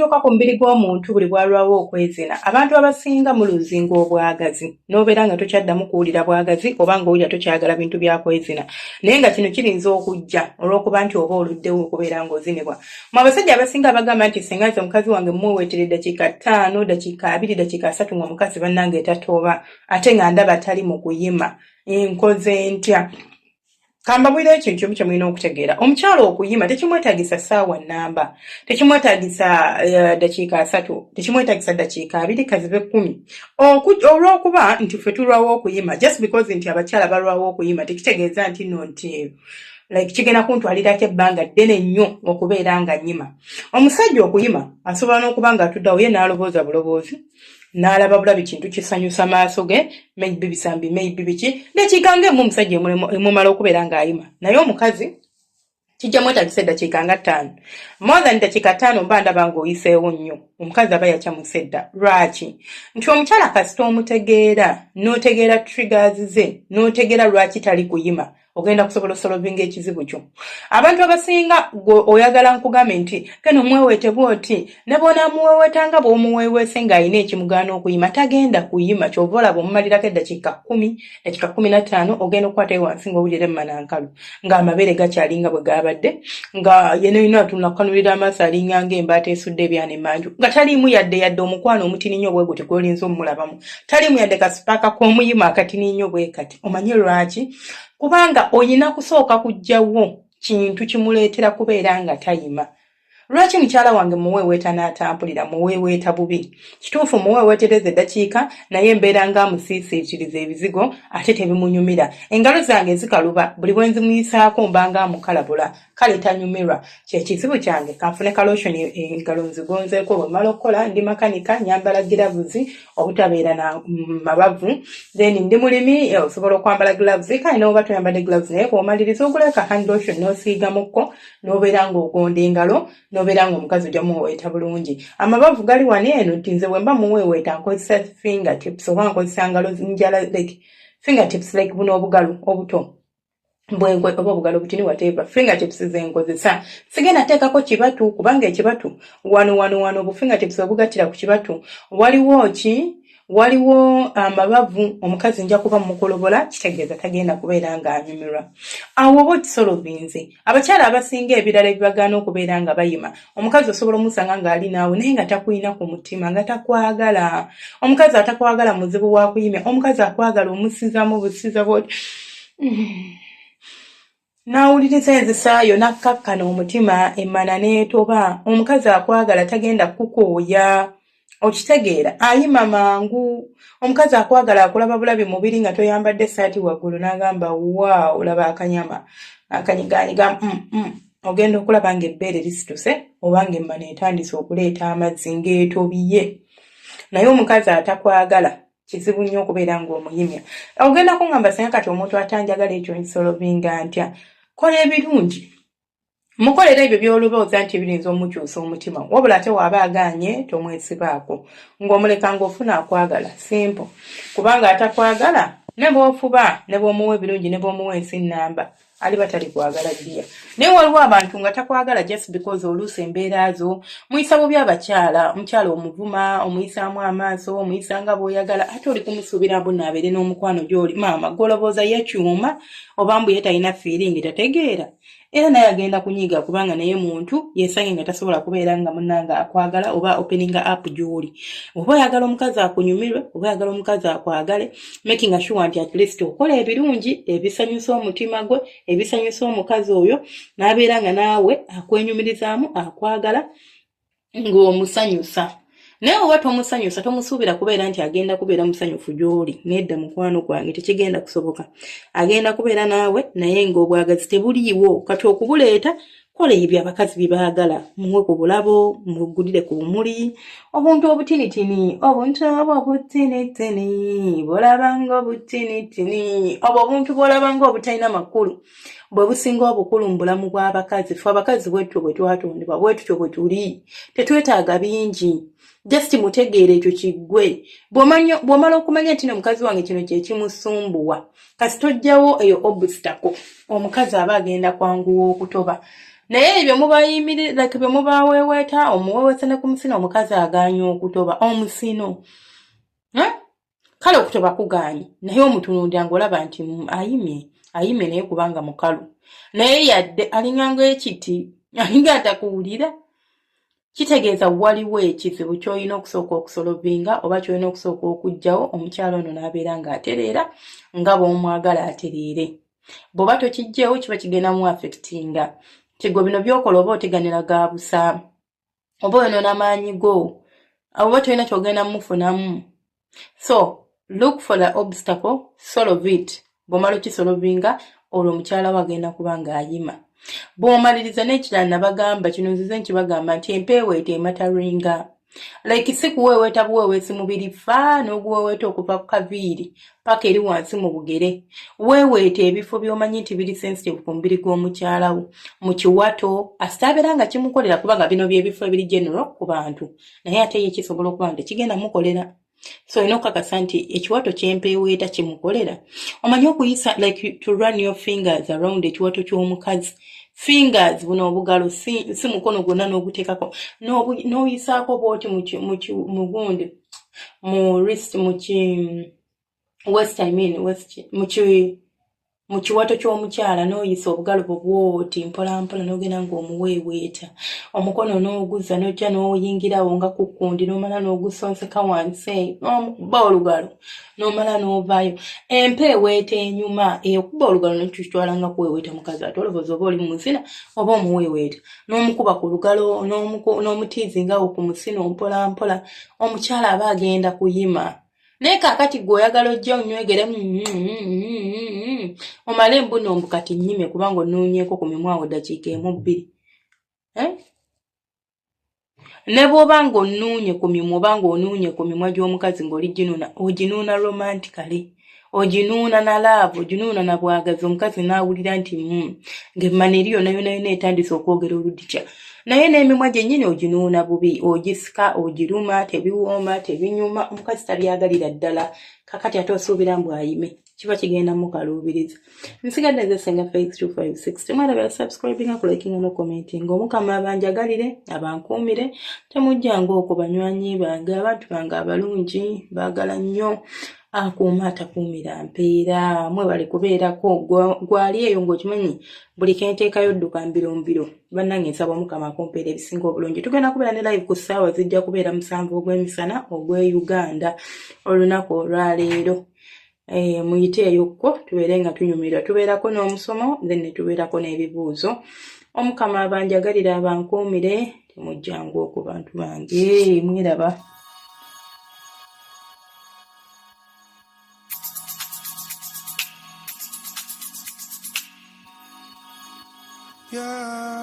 ekituuka ku mubiri gw'omuntu buli bwalwawo okwezina abantu abasinga mu luzinga obwagazi n'obeera nga tokyaddamu kuwulira bwagazi oba ng'owulira tokyagala bintu bya kwezina naye nga kino kirinza okujja olw'okuba nti oba oluddewo okubeera ng'ozinibwa mu abasajja abasinga bagamba nti singa nze omukazi wange mumuweetere dakiika 5 dakiika 2 dakiika 3 ng'omukazi bannange tatooba ate nga ndaba tali mu kuyima nkoze ntya kambabwira ekintu kimu kye mulina okutegeera omukyalo okuyima tekimwetagisa ssaawa nnamba tekimwetagisa dakiika 3 tekimwetagisa dakiika 2 kazibe 10 olw'okuba nti ffe tulwawo okuyima just because nti abakyala balwawo okuyima tekitegeeza nti no nti like kigenda kuntwalirako ebbanga ddene nnyo okubeera nga nyima omusajja okuyima asobola n'okuba nga atuddawo ye n'alobooza buloboozi n'alaba bulabi kintu kisanyusa maaso ge maybe bisambi maybe biki dakiika ng'emu omusajja emumala okubeera ng'ayima naye omukazi kijja mwetagisa eddakiika nga 5 more than dakiika 5 mba ndaba ng'oyiseewo nnyo omukazi aba yakyamuse edda lwaki nti omukyala kasita omutegeera n'otegeera triggers ze n'otegeera lwaki tali kuyima ogenda kusobola osolovinga ekizibu kyo abantu abasinga oyagala nkugambe nti keno mweweete bw'oti ne bw'onaamuweeweetanga bw'omuweeweese ng'alina ekimugaana okuyima tagenda kuyima kyova olaba omumalirako eddakiika 10 dakiika 15 ogenda okukwatayo wansi ng'owulira emmanankalu ng'amabeere gakyalinga bwe gaabadde nga yenayina atunula kukanulira amaaso alinga ng'embaata esudde ebyana emmanju nga taliimu yadde omukwano omutini nnyo bwe guti gw'olinza omulabamu taliimu yadde kasipaaka k'omuyima akatini nnyo bwe kati omanye lwaki kubanga oyina kusooka kujjawo kintu kimuleetera kubeera nga tayima lwaki mukyala wange muweeweeta n'atampulira muweeweeta bubi kituufu muweeweetereza eddakiika naye embeera ng'amusiisiikiriza ebizigo ate tebimunyumira engalo zange zikaluba buli bwe nzimuyisaako mba ng'amukalabula kale tanyumirwa kyekizibu kyange kanfune kaloshoni engalo nzigonzeeko bwe mmala okukola ndi makanika nyambala giravuzi obutabeera na mabavu then ndi mulimi osobola okwambala gloves kale n'oba toyambadde gloves naye bw'omaliriza oguleka hand lotion n'osiigamukko n'obeera ng'ogonda engalo n'obeera ng'omukazi ojja muweeweeta bulungi amabavu gali wano eno nti nze bwe mba muweeweeta nkozesa fingertips oba nkozesa ngalo njala like fingertips like buno obugalo obuto mbwengwe oba obugalo butini whatever fingertips ze nkozesa sigenda teekako kibatu kubanga ekibatu wano obu fingertips obugattira ku kibatu waliwo amabavu omukazi nja kuba mukolobola kitegeeza tagenda kubeera nga anyumirwa awo oba okisolovinze abakyala abasinga ebirala ebibagaana okubeera nga bayima omukazi osobola omusanga ng'ali naawe naye nga takuyina ku mutima nga takwagala omukazi atakwagala muzibu wa kuyimya omukazi akwagala omusizamu busiza bwoti nawuliriza enzisaayo nakkakkana omutima emmana neetoba omukazi akwagala tagenda kukooya okitegeera ayima mangu omukazi akwagala akulaba bulabi mubiri nga toyambadde essaati waggulu n'agamba waaw olaba akanyama akanyiganyiga ogenda okulaba ng'ebbeere lisituse oba ng'emmana etandise okuleeta amazzi ng'etobiye naye omukazi atakwagala kizibu nnyo okubeera ng'omuyimya ogenda kuŋŋamba singa kati omuntu atanjagala ekyo nsolovinga ntya kola ebirungi mukolera ebyo by'olobooza nti birinza omukyusa omutima wabula ate waaba agaanye tomwesibaako ng'omuleka ng'ofuna akwagala simple kubanga atakwagala ne bw'ofuba ne bw'omuwa ebirungi ne bw'omuwa ensi nnamba aliba tali kwagala ddiya naye waliwo abantu nga takwagala just because oluusi embeera zo muyisa bubi abakyala omukyala omuvuma omuyisaamu amaaso omuyisanga bw'oyagala ate oli kumusuubira bunaabeere n'omukwano gy'oli maama golobooza yekyuma oba mbu ye talina feeling tategeera era naye agenda kunyiga kubanga naye muntu yesange nga tasobola kubeera nga munnanga akwagala oba openinga up gy'oli oba oyagala omukazi akunyumirwe oba oyagala omukazi akwagale making sure nti at least okola ebirungi ebisanyusa omutima gwe ebisanyusa omukazi oyo n'abeera nga naawe akwenyumirizaamu akwagala ng'omusanyusa naye oba tomusanyusa tomusuubira kubeera nti agenda kubeera musanyufu gy'oli nedda mukwano gwange tekigenda kusoboka agenda kubeera naawe naye ng'obwagazi tebuliiwo kati okubuleeta kola ebyo abakazi bye baagala muwe ku bulabo mugulire ku bumuli obuntu obutinitini obuntu obutinitini bw'olabanga obutinitini obwo obuntu bw'olabanga obutalina makulu bwe businga obukulu mu bulamu bw'abakazi ffe abakazi bwetutyo bwe twatondebwa bwetutyo bwe tuli tetwetaaga bingi just mutegeere ekyo kiggwe bw'omala okumanya nti omukazi wange kino kye kimusumbuwa kasi tojjawo eyo obstacle omukazi aba agenda kwanguwa okutoba naye ebyo mubayimirira like bye mubaweeweeta omuweeweesa ne ku musino omukazi agaanya okutoba omusino kale okutoba kugaanye naye omutunuulira ng'olaba nti ayimye naye kubanga mukalu naye yadde alinganga ekiti alinga atakuwulira kitegeeza waliwo ekizibu ky'olina okusooka okusolovinga oba ky'olina okusooka okuggyawo omukyalo ono n'abeera ng'atereera nga bw'omwagala atereere bw'oba tokijjeewo kiba kigenda mu affectinga kigo bino by'okola oba oteganira ga busa oba oyonoona amaanyi go oba tolina ky'ogenda mufunamu so look for the obstacle solve it bw'omala okisolovinga olwo omukyala we agenda kuba ng'ayima bw'omaliriza n'ekirala nabagamba kino nzize nkibagamba nti empeeweeta emataringa like si kuweeweeta buweeweesi mubiri fa n'oguweeweeta okuva ku kaviiri paka eri wansi mu bugere weeweeta ebifo by'omanyi nti biri sensitive ku mubiri gw'omukyala wo mu kiwato asita abeera nga kimukolera kubanga bino byebifo ebiri general ku bantu naye ate ye kisobola okuba nti kigenda mukolera so olina okukakasa nti ekiwato ky'empeeweeta kimukolera omanyi okuyisa like to run your fingers around ekiwato ky'omukazi fingers buno obugalo si mukono gwonna n'oguteekako n'oyisaako bwoti mugundi mu wrist mu kiwato ky'omukyala n'oyisa obugalo bwoti mpolampola n'ogenda ng'omuweeweeta omukono n'oguzza n'ojja n'oyingirawo nga ku kkundi n'omala n'ogusonseka wansi okuba olugalo n'omala n'ovaayo empeeweeta enyuma okuba olugalo nekitwala nga kuweeweeta mukazi ate olowooza oba oli muzina oba omuweeweeta n'omukuba ku lugalo n'omutiizingawo ku musino mpolampola omukyala aba agenda kuyima naye kaakati gwe oyagala ojja onywegere omale embunombu kati nnyime kubanga onnoonyeeko ku mimwawo ddakiika emu bbiri ne bw'oba ng'onnuunye ku mimwa oba ng'onuunye ku mimwa gy'omukazi ng'oliginuuna oginuuna romantically oginuuna na laavu oginuuna na bwagazi omukazi n'awulira nti ng'emmana eri yonna yonna etandise okwogera oludikya naye n'emimwa gyennyini oginuuna bubi ogisika ogiruma tebiwooma tebinyuma omukazi tabyagalira ddala kakati ate osuubira mbu ayime kiba kigenda mukaluubiriza nsigadde nze Senga Faith 256 temwalabira subscribinga kulikinga n'okomentinga omukama abanjagalire abankuumire temujjanga okwo banywanyi bange abantu bange abalungi baagala nnyo akuuma atakuumira mpeera mwebale kubeerako gwali eyo ng'okimanyi buli kenteekayo dduka mbirombiro bannange nsaba omukama akumpeera ebisinga obulungi tugenda kubeera ne live ku ssaawa zijja kubeera 7 ogw'emisana ogw'Uganda olunaku olwaleero muyiteeyokko tubeere nga tunyumirwa tubeerako n'omusomo then ne tubeerako n'ebibuuzo omukama abanjagalira abankuumire temujjanga okwo bantu bange mweraba Yeah.